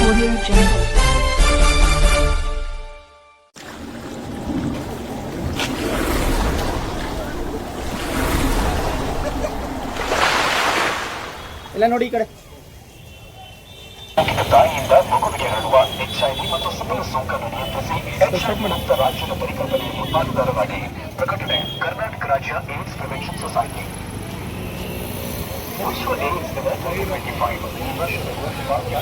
Audio Jungle. ಎಲ್ಲ ನೋಡಿ ಈ ಕಡೆ. ತಾಯಿಯಿಂದ ಮಗುವಿಗೆ ಹರಡುವ HIV ಮತ್ತು ಸಿಫಿಲಿಸ್ ಸೋಂಕನ್ನು ನಿಯಂತ್ರಿಸಿ ಮುಕ್ತ ರಾಜ್ಯದ ಪರಿಕಲ್ಪನೆಯನ್ನು ಪಾಲುದಾರರಾಗಿ ಪ್ರಕಟಣೆ ಕರ್ನಾಟಕ ರಾಜ್ಯ ಏಡ್ಸ್ ಪ್ರಿವೆನ್ಷನ್ ಸೊಸೈಟಿ. ವಿಶ್ವ ಏಡ್ಸ್ ದಿನ 2025 ಈ ವರ್ಷದ ಘೋಷವಾಕ್ಯ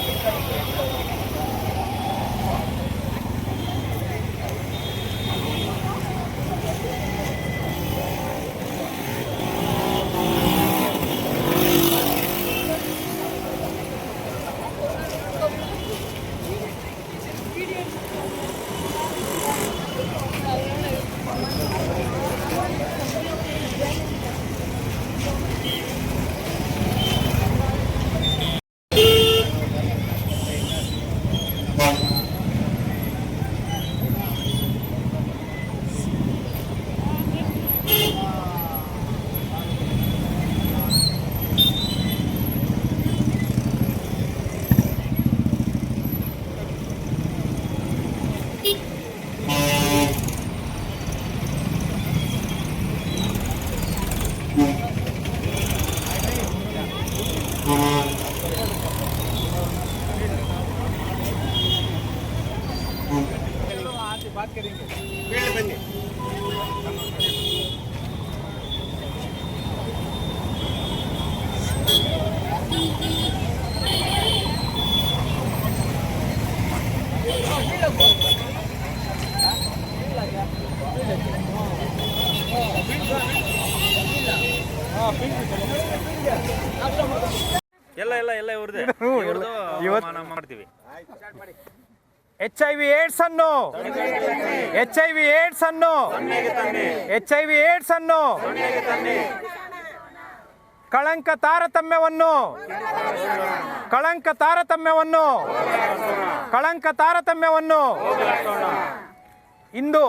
ಎಲ್ಲ ಇವ್ರದೇ ಮಾಡ್ತೀವಿ. HIV ಏಡ್ಸ್ ಅನ್ನು ಕಳಂಕ ತಾರತಮ್ಯವನ್ನು ಇಂದು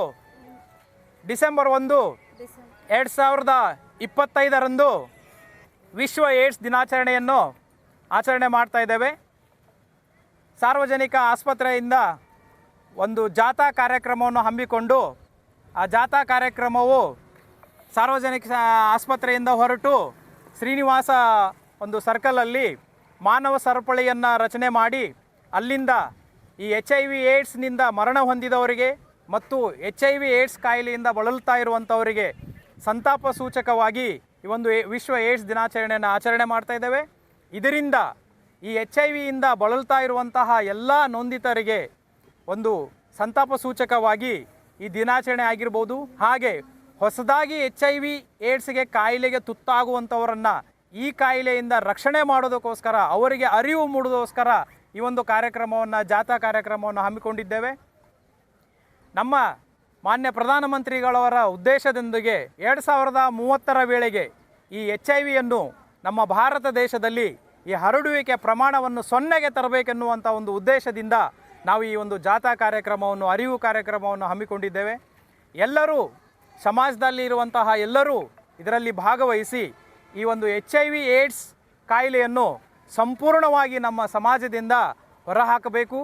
ಡಿಸೆಂಬರ್ 1, 2025 ವಿಶ್ವ ಏಡ್ಸ್ ದಿನಾಚರಣೆಯನ್ನು ಆಚರಣೆ ಮಾಡ್ತಾ ಇದ್ದೇವೆ. ಸಾರ್ವಜನಿಕ ಆಸ್ಪತ್ರೆಯಿಂದ ಒಂದು ಜಾಥಾ ಕಾರ್ಯಕ್ರಮವನ್ನು ಹಮ್ಮಿಕೊಂಡು ಆ ಜಾಥಾ ಕಾರ್ಯಕ್ರಮವು ಸಾರ್ವಜನಿಕ ಆಸ್ಪತ್ರೆಯಿಂದ ಹೊರಟು ಶ್ರೀನಿವಾಸ ಒಂದು ಸರ್ಕಲಲ್ಲಿ ಮಾನವ ಸರಪಳಿಯನ್ನು ರಚನೆ ಮಾಡಿ ಅಲ್ಲಿಂದ ಈ HIV ಏಡ್ಸ್ನಿಂದ ಮರಣ ಹೊಂದಿದವರಿಗೆ ಮತ್ತು HIV ಏಡ್ಸ್ ಕಾಯಿಲೆಯಿಂದ ಬಳಲ್ತಾ ಇರುವಂಥವರಿಗೆ ಸಂತಾಪ ಸೂಚಕವಾಗಿ ಈ ಒಂದು ವಿಶ್ವ ಏಡ್ಸ್ ದಿನಾಚರಣೆಯನ್ನು ಆಚರಣೆ ಮಾಡ್ತಾ ಇದ್ದೇವೆ. ಇದರಿಂದ ಈ HIV ಬಳಲ್ತಾ ಇರುವಂತಹ ಎಲ್ಲ ನೊಂದಿತರಿಗೆ ಒಂದು ಸಂತಾಪ ಸೂಚಕವಾಗಿ ಈ ದಿನಾಚರಣೆ ಆಗಿರ್ಬೋದು. ಹಾಗೆ ಹೊಸದಾಗಿ HIV ಏಡ್ಸ್ಗೆ ಕಾಯಿಲೆಗೆ ತುತ್ತಾಗುವಂಥವರನ್ನು ಈ ಕಾಯಿಲೆಯಿಂದ ರಕ್ಷಣೆ ಮಾಡೋದಕ್ಕೋಸ್ಕರ ಅವರಿಗೆ ಅರಿವು ಮೂಡೋದಕ್ಕೋಸ್ಕರ ಈ ಒಂದು ಜಾಥಾ ಕಾರ್ಯಕ್ರಮವನ್ನು ಹಮ್ಮಿಕೊಂಡಿದ್ದೇವೆ. ನಮ್ಮ ಮಾನ್ಯ ಪ್ರಧಾನಮಂತ್ರಿಗಳವರ ಉದ್ದೇಶದೊಂದಿಗೆ 2030 ವೇಳೆಗೆ ಈ HIV ನಮ್ಮ ಭಾರತ ದೇಶದಲ್ಲಿ ಈ ಹರಡುವಿಕೆ ಪ್ರಮಾಣವನ್ನು 0ಗೆ ತರಬೇಕೆನ್ನುವಂಥ ಒಂದು ಉದ್ದೇಶದಿಂದ ನಾವು ಈ ಒಂದು ಜಾಥಾ ಕಾರ್ಯಕ್ರಮವನ್ನು ಅರಿವು ಕಾರ್ಯಕ್ರಮವನ್ನು ಹಮ್ಮಿಕೊಂಡಿದ್ದೇವೆ. ಎಲ್ಲರೂ ಸಮಾಜದಲ್ಲಿ ಇರುವಂತಹ ಎಲ್ಲರೂ ಇದರಲ್ಲಿ ಭಾಗವಹಿಸಿ ಈ ಒಂದು HIV ಏಡ್ಸ್ ಕಾಯಿಲೆಯನ್ನು ಸಂಪೂರ್ಣವಾಗಿ ನಮ್ಮ ಸಮಾಜದಿಂದ ಹೊರಹಾಕಬೇಕು.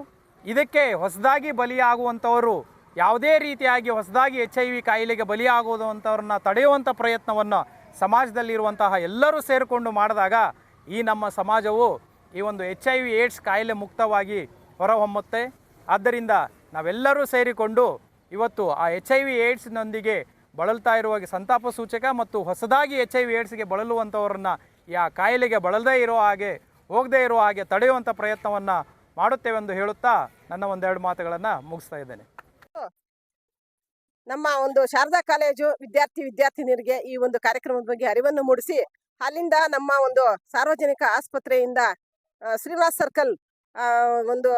ಇದಕ್ಕೆ ಹೊಸದಾಗಿ ಬಲಿಯಾಗುವಂಥವರು ಯಾವುದೇ ರೀತಿಯಾಗಿ ಹೊಸದಾಗಿ HIV ಕಾಯಿಲೆಗೆ ಬಲಿಯಾಗುವಂಥವ್ರನ್ನ ತಡೆಯುವಂಥ ಪ್ರಯತ್ನವನ್ನು ಸಮಾಜದಲ್ಲಿರುವಂತಹ ಎಲ್ಲರೂ ಸೇರಿಕೊಂಡು ಮಾಡಿದಾಗ ಈ ನಮ್ಮ ಸಮಾಜವು ಈ ಒಂದು HIV ಏಡ್ಸ್ ಕಾಯಿಲೆ ಮುಕ್ತವಾಗಿ ಹೊರಹೊಮ್ಮುತ್ತೆ. ಆದ್ದರಿಂದ ನಾವೆಲ್ಲರೂ ಸೇರಿಕೊಂಡು ಇವತ್ತು ಆ HIV ಏಡ್ಸ್ನೊಂದಿಗೆ ಬಳಲ್ತಾ ಇರುವ ಸಂತಾಪ ಸೂಚಕ ಮತ್ತು ಹೊಸದಾಗಿ HIV ಏಡ್ಸ್ಗೆ ಬಳಲುವಂಥವ್ರನ್ನ ಆ ಕಾಯಿಲೆಗೆ ಬಳಲದೇ ಇರೋ ಹಾಗೆ ಹೋಗದೇ ಇರೋ ಹಾಗೆ ತಡೆಯುವಂಥ ಪ್ರಯತ್ನವನ್ನು ಮಾಡುತ್ತೇವೆಂದು ಹೇಳುತ್ತಾ ನನ್ನ ಒಂದೆರಡು ಮಾತುಗಳನ್ನು ಮುಗಿಸ್ತಾ ಇದ್ದೇನೆ. ನಮ್ಮ ಒಂದು ಶಾರದಾ ಕಾಲೇಜು ವಿದ್ಯಾರ್ಥಿನಿಯರಿಗೆ ಈ ಒಂದು ಕಾರ್ಯಕ್ರಮದ ಬಗ್ಗೆ ಅರಿವನ್ನು ಮೂಡಿಸಿ ಅಲ್ಲಿಂದ ನಮ್ಮ ಒಂದು ಸಾರ್ವಜನಿಕ ಆಸ್ಪತ್ರೆಯಿಂದ ಶ್ರೀನಿವಾಸ ಸರ್ಕಲ್ ಒಂದು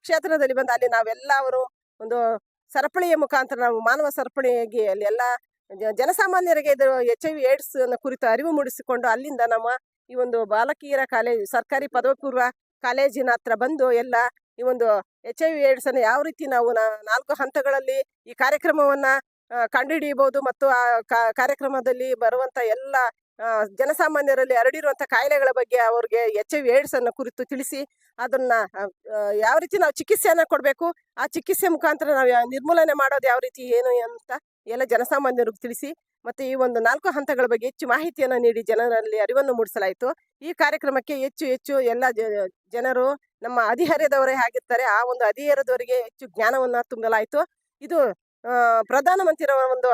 ಕ್ಷೇತ್ರದಲ್ಲಿ ಬಂದು ಅಲ್ಲಿ ನಾವೆಲ್ಲವರು ಒಂದು ಸರಪಳಿಯ ಮುಖಾಂತರ ನಾವು ಮಾನವ ಸರಪಳಿಯಾಗಿ ಅಲ್ಲಿ ಎಲ್ಲ ಜನಸಾಮಾನ್ಯರಿಗೆ ಇದು HIV ಏಡ್ಸ್ ಕುರಿತು ಅರಿವು ಮೂಡಿಸಿಕೊಂಡು ಅಲ್ಲಿಂದ ನಮ್ಮ ಈ ಒಂದು ಬಾಲಕಿಯರ ಕಾಲೇಜು ಸರ್ಕಾರಿ ಪದವಿ ಪೂರ್ವ ಕಾಲೇಜಿನ ಹತ್ರ ಬಂದು ಎಲ್ಲ ಈ ಒಂದು HIV ಏಡ್ಸ್ ಅನ್ನು ಯಾವ ರೀತಿ ನಾವು 4 ಹಂತಗಳಲ್ಲಿ ಈ ಕಾರ್ಯಕ್ರಮವನ್ನ ಕಂಡುಹಿಡಿಯಬಹುದು ಮತ್ತು ಆ ಕಾರ್ಯಕ್ರಮದಲ್ಲಿ ಬರುವಂತ ಎಲ್ಲ ಜನಸಾಮಾನ್ಯರಲ್ಲಿ ಹರಡಿರುವಂತ ಕಾಯಿಲೆಗಳ ಬಗ್ಗೆ ಅವರಿಗೆ HIV ಏಡ್ಸ್ ಅನ್ನು ಕುರಿತು ತಿಳಿಸಿ ಅದನ್ನ ಯಾವ ರೀತಿ ನಾವು ಚಿಕಿತ್ಸೆಯನ್ನ ಕೊಡಬೇಕು, ಆ ಚಿಕಿತ್ಸೆ ಮುಖಾಂತರ ನಾವು ನಿರ್ಮೂಲನೆ ಮಾಡೋದು ಯಾವ ರೀತಿ ಏನು ಅಂತ ಎಲ್ಲ ಜನಸಾಮಾನ್ಯರಿಗೆ ತಿಳಿಸಿ ಮತ್ತೆ ಈ ಒಂದು 4 ಹಂತಗಳ ಬಗ್ಗೆ ಹೆಚ್ಚು ಮಾಹಿತಿಯನ್ನು ನೀಡಿ ಜನರಲ್ಲಿ ಅರಿವನ್ನು ಮೂಡಿಸಲಾಯಿತು. ಈ ಕಾರ್ಯಕ್ರಮಕ್ಕೆ ಹೆಚ್ಚು ಎಲ್ಲ ಜನರು ನಮ್ಮ ಹದಿಹರೆಯದವರೇ ಆಗಿರ್ತಾರೆ, ಆ ಒಂದು ಹದಿಹರೆಯದವರಿಗೆ ಹೆಚ್ಚು ಜ್ಞಾನವನ್ನ ತುಂಬಲಾಯಿತು. ಇದು ಪ್ರಧಾನಮಂತ್ರಿಯವರ ಒಂದು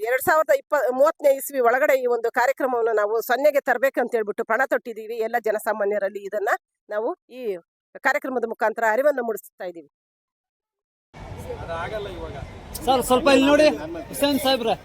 2030ನೇ ಇಸ್ವಿ ಒಳಗಡೆ ಈ ಒಂದು ಕಾರ್ಯಕ್ರಮವನ್ನು ನಾವು 0ಗೆ ತರಬೇಕಂತ ಹೇಳ್ಬಿಟ್ಟು ಪಣ ತೊಟ್ಟಿದ್ದೀವಿ. ಎಲ್ಲ ಜನಸಾಮಾನ್ಯರಲ್ಲಿ ಇದನ್ನ ನಾವು ಈ ಕಾರ್ಯಕ್ರಮದ ಮುಖಾಂತರ ಅರಿವನ್ನು ಮೂಡಿಸ್ತಾ ಇದ್ದೀವಿ. ಸರ್ ಸ್ವಲ್ಪ ಇಲ್ಲಿ ನೋಡಿ ಹುಸೇನ್ ಸಾಹೇಬ್ರೆ.